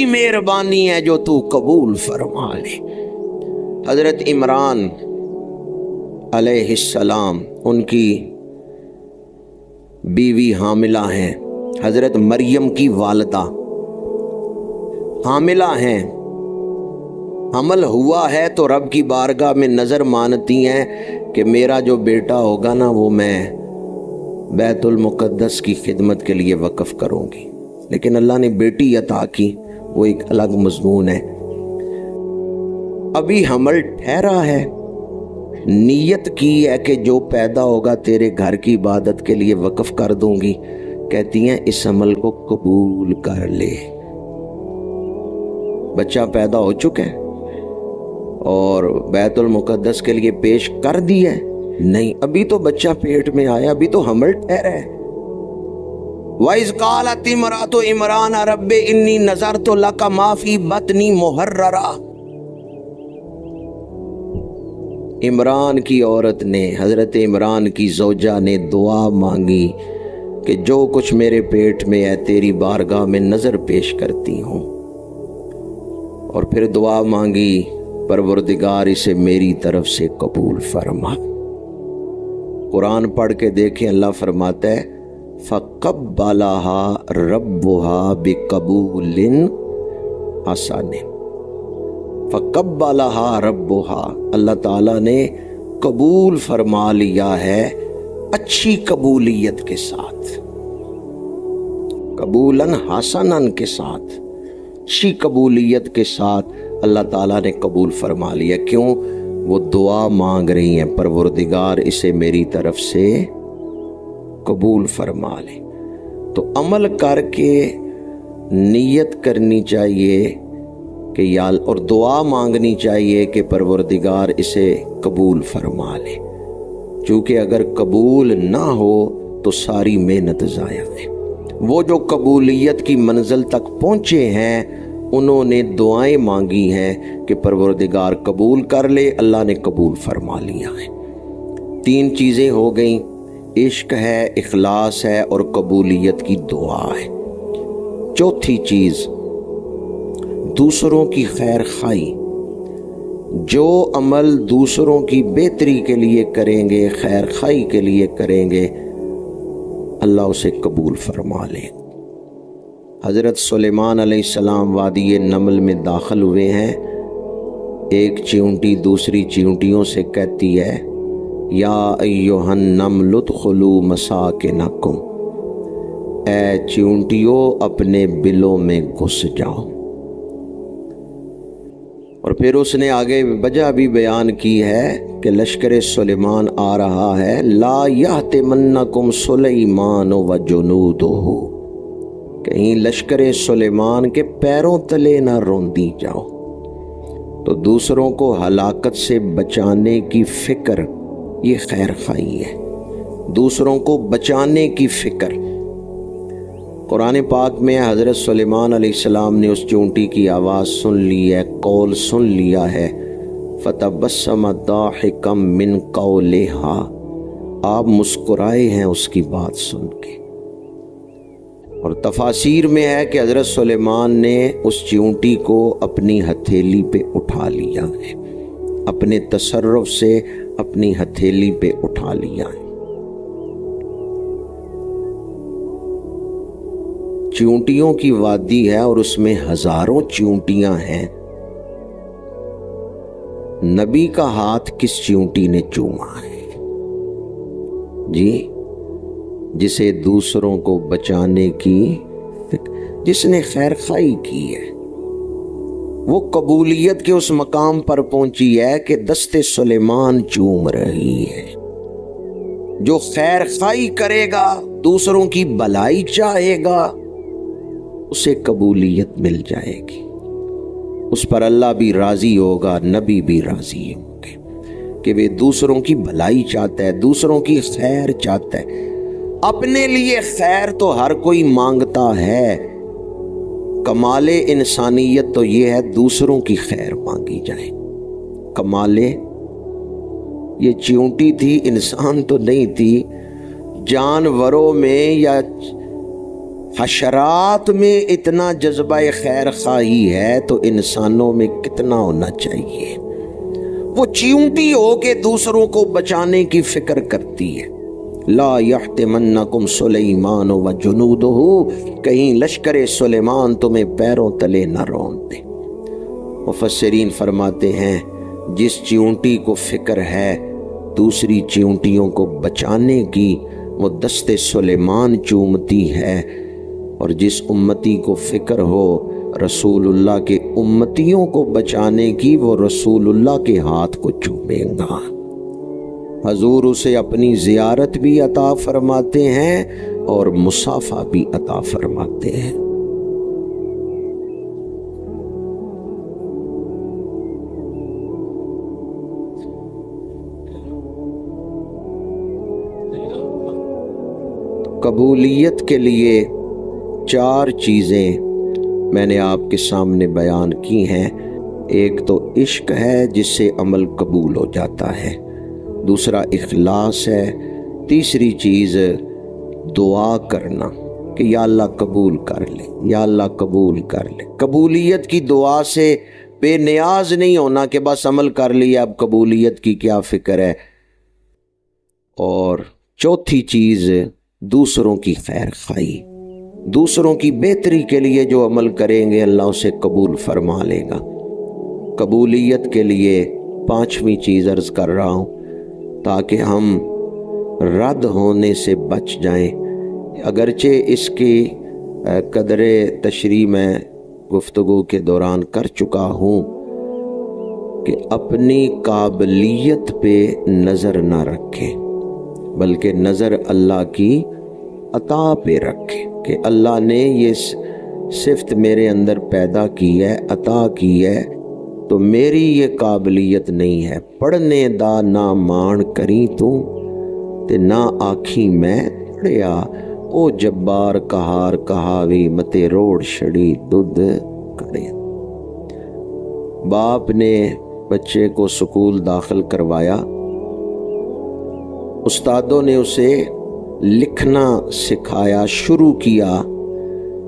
तेरी मेहरबानी है जो तू कबूल फरमा ले। हजरत इमरान अलैहिस्सलाम, उनकी बीवी हामिला हैं, हजरत मरियम की वालिदा हामिला हैं, हमल हुआ है तो रब की बारगाह में नज़र मानती हैं कि मेरा जो बेटा होगा ना वो मैं बैतुल मुक़द्दस की खिदमत के लिए वक़फ़ करूँगी। लेकिन अल्लाह ने बेटी अता की, वो एक अलग मज़मून है। अभी हमल ठहरा है, नीयत की है कि जो पैदा होगा तेरे घर की इबादत के लिए वक़फ़ कर दूँगी। कहती हैं इस अमल को कबूल कर ले। बच्चा पैदा हो चुका है और बैतुल मुक़द्दस के लिए पेश कर दिया है? नहीं, अभी तो बच्चा पेट में आया, अभी तो हमल ठहरा है। वाइज़ क़ालत इमरातु इमरान रब्बे इन्नी नज़रतु लका मा फ़ी बतनी मुहर्ररा। इमरान की औरत ने, हज़रत इमरान की ज़ौजा ने दुआ मांगी कि जो कुछ मेरे पेट में है तेरी बारगाह में नज़र पेश करती हूँ। और फिर दुआ मांगी, परवरदिगार इसे मेरी तरफ से कबूल फरमा। कुरान पढ़ के देखें, अल्लाह फरमाता है फ़क़ब्बलहा रब्बुहा बिक़बूलिन हसन। फ़क़ब्बलहा रब्बुहा, अल्लाह ताला ने कबूल फरमा लिया है अच्छी कबूलियत के साथ, कबूलन हसनन के साथ, अच्छी कबूलियत के साथ अल्लाह ताला ने कबूल फरमा लिया। क्यों? वो दुआ मांग रही हैं, परवरदिगार इसे मेरी तरफ से कबूल फरमा ले। तो अमल करके नियत करनी चाहिए कि या, और दुआ मांगनी चाहिए कि परवरदिगार इसे कबूल फरमा ले। चूँकि अगर कबूल ना हो तो सारी मेहनत ज़ाया है। वो जो कबूलियत की मंजिल तक पहुँचे हैं उन्होंने दुआएं मांगी हैं कि परवरदिगार कबूल कर ले, अल्लाह ने कबूल फरमा लिया है। 3 चीज़ें हो गई, इश्क है, इखलास है और कबूलियत की दुआ है। चौथी चीज़ दूसरों की खैर खाई। जो अमल दूसरों की बेहतरी के लिए करेंगे, खैर खाई के लिए करेंगे, अल्लाह उसे कबूल फरमा ले। हज़रत सुलेमान अलैहिस्सलाम वादी नमल में दाखिल हुए हैं। एक चींटी दूसरी चींटियों से कहती है या अय्युहन नमलु उदखुलू मसाकिनकुम, ऐ चींटियों अपने बिलों में घुस जाओ। और फिर उसने आगे वजह भी बयान की है कि लश्कर सुलेमान आ रहा है। ला यहतिमन्नकुम सुलेमान व जुनूदुहु, कहीं लश्कर सुलेमान के पैरों तले ना रोंदी जाओ। तो दूसरों को हलाकत से बचाने की फिक्र, ये खैर खाई है। दूसरों को बचाने की फिक्र। कुरान पाक में हज़रत सुलेमान अलैहिस्सलाम ने उस चूंटी की आवाज़ सुन ली है, कौल सुन लिया है। फतबस्सम दाहिकम मिन कौलिहा, आप मुस्कुराए हैं उसकी बात सुन के। और तफासीर में है कि हज़रत सुलेमान ने उस चींटी को अपनी हथेली पे उठा लिया है, अपने तसर्रुफ से अपनी हथेली पे उठा लिया है। चींटियों की वादी है और उसमें हजारों चींटियां हैं। नबी का हाथ किस चींटी ने चूमा है जी? जिसे दूसरों को बचाने की, जिसने खैर खाई की है, वो कबूलियत के उस मकाम पर पहुंची है कि दस्ते सुलेमान चूम रही है। जो खैर खाई करेगा, दूसरों की भलाई चाहेगा, उसे कबूलियत मिल जाएगी। उस पर अल्लाह भी राजी होगा, नबी भी राजी होंगे कि वे दूसरों की भलाई चाहता है, दूसरों की खैर चाहता है। अपने लिए खैर तो हर कोई मांगता है, कमाले इंसानियत तो ये है दूसरों की खैर मांगी जाए। कमाले, ये चींटी थी, इंसान तो नहीं थी। जानवरों में या حشرات میں اتنا جذبہ خیر خواہی ہے تو انسانوں میں کتنا ہونا چاہیے۔ وہ چیونٹی ہو کے دوسروں کو بچانے کی فکر کرتی ہے۔ لا یحتمنکم سلیمان و جنودہ، کہیں لشکر سلیمان تمہیں پیروں تلے نہ رون دے۔ مفسرین فرماتے ہیں جس چیونٹی کو فکر ہے دوسری چیونٹیوں کو بچانے کی، وہ دست سلیمان چومتی ہے، اور جس امتی کو فکر ہو رسول اللہ کے امتیوں کو بچانے کی، وہ رسول اللہ کے ہاتھ کو چومے گا۔ حضور اسے اپنی زیارت بھی عطا فرماتے ہیں اور مصافحہ بھی عطا فرماتے ہیں۔ قبولیت کے لیے 4 چیزیں میں نے آپ کے سامنے بیان کی ہیں۔ ایک تو عشق ہے جس سے عمل قبول ہو جاتا ہے، دوسرا اخلاص ہے، تیسری چیز دعا کرنا کہ یا اللہ قبول کر لے، یا اللہ قبول کر لے۔ قبولیت کی دعا سے بے نیاز نہیں ہونا کہ بس عمل کر لیا اب قبولیت کی کیا فکر ہے۔ اور چوتھی چیز دوسروں کی خیر خواہی، دوسروں کی بہتری کے لیے جو عمل کریں گے اللہ اسے قبول فرما لے گا۔ قبولیت کے لیے 5ویں چیز عرض کر رہا ہوں تاکہ ہم رد ہونے سے بچ جائیں۔ اگرچہ اس کی قدر تشریح میں گفتگو کے دوران کر چکا ہوں کہ اپنی قابلیت پہ نظر نہ رکھیں بلکہ نظر اللہ کی عطا پہ رکھیں کہ اللہ نے یہ صفت میرے اندر پیدا کی ہے، عطا کی ہے، تو میری یہ قابلیت نہیں ہے۔ پڑھنے دا نہ مان کری تو تے نہ آکھی میں پڑھیا، او جبار کہار کہاوی متے روڑ شڑی دودھ کڑے۔ باپ نے بچے کو سکول داخل کروایا، استادوں نے اسے لکھنا سکھایا، شروع کیا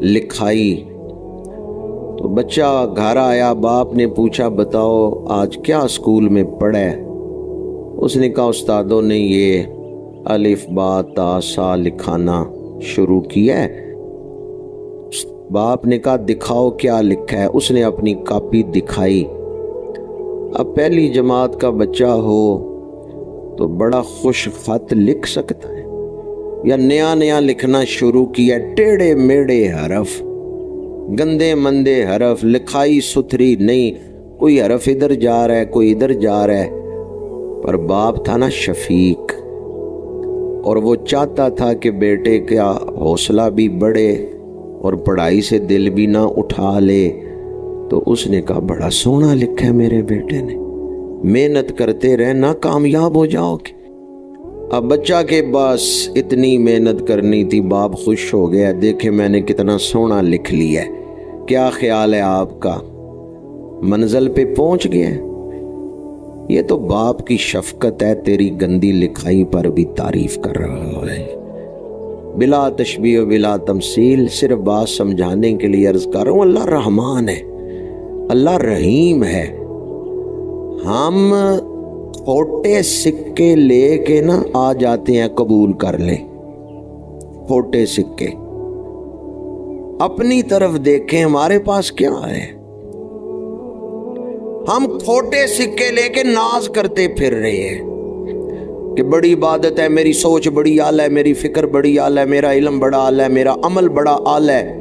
لکھائی۔ تو بچہ گھر آیا، باپ نے پوچھا بتاؤ آج کیا اسکول میں پڑھے؟ اس نے کہا استادوں نے یہ الف با تا سا لکھانا شروع کیا ہے۔ باپ نے کہا دکھاؤ کیا لکھا ہے۔ اس نے اپنی کاپی دکھائی۔ اب پہلی جماعت کا بچہ ہو تو بڑا خوش خط لکھ سکتا ہے یا نیا نیا لکھنا شروع کیا، ٹیڑے میڑے حرف، گندے مندے حرف، لکھائی ستھری نہیں، کوئی حرف ادھر جا رہا ہے کوئی ادھر جا رہا ہے۔ پر باپ تھا نا شفیق، اور وہ چاہتا تھا کہ بیٹے کا حوصلہ بھی بڑھے اور پڑھائی سے دل بھی نہ اٹھا لے، تو اس نے کہا بڑا سونا لکھا ہے میرے بیٹے نے، محنت کرتے رہنا کامیاب ہو جاؤ گے۔ اب بچہ کے بس اتنی محنت کرنی تھی، باپ خوش ہو گیا، دیکھے میں نے کتنا سونا لکھ لیا ہے، کیا خیال ہے آپ کا؟ منزل پہ پہنچ گیا۔ یہ تو باپ کی شفقت ہے، تیری گندی لکھائی پر بھی تعریف کر رہا ہے، بلا تشبیہ و بلا تمثیل۔ صرف بات سمجھانے کے لیے عرض کر رہا ہوں، اللہ رحمان ہے، اللہ رحیم ہے۔ ہم کھوٹے سکے لے کے نا آ جاتے ہیں قبول کر لے، کھوٹے سکے۔ اپنی طرف دیکھیں ہمارے پاس کیا ہے، ہم کھوٹے سکے لے کے ناز کرتے پھر رہے ہیں کہ بڑی عبادت ہے، میری سوچ بڑی اعلیٰ ہے، میری فکر بڑی اعلیٰ ہے، میرا علم بڑا اعلیٰ ہے، میرا عمل بڑا اعلیٰ ہے،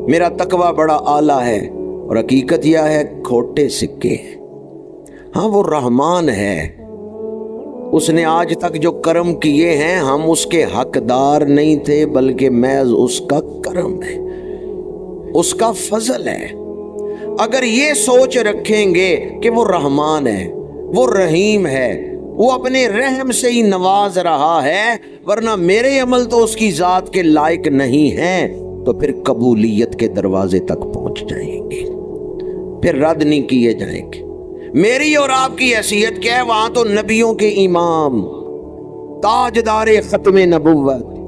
میرا تقوی بڑا اعلیٰ ہے، اور حقیقت یہ ہے کھوٹے سکے۔ ہاں وہ رحمان ہے، اس نے آج تک جو کرم کیے ہیں ہم اس کے حقدار نہیں تھے بلکہ محض اس کا کرم ہے، اس کا فضل ہے۔ اگر یہ سوچ رکھیں گے کہ وہ رحمان ہے، وہ رحیم ہے، وہ اپنے رحم سے ہی نواز رہا ہے، ورنہ میرے عمل تو اس کی ذات کے لائق نہیں ہیں، تو پھر قبولیت کے دروازے تک پہنچ جائیں گے، پھر رد نہیں کیے جائیں گے۔ میری اور آپ کی حیثیت کیا ہے؟ وہاں تو نبیوں کے امام، تاجدار ختم نبوت،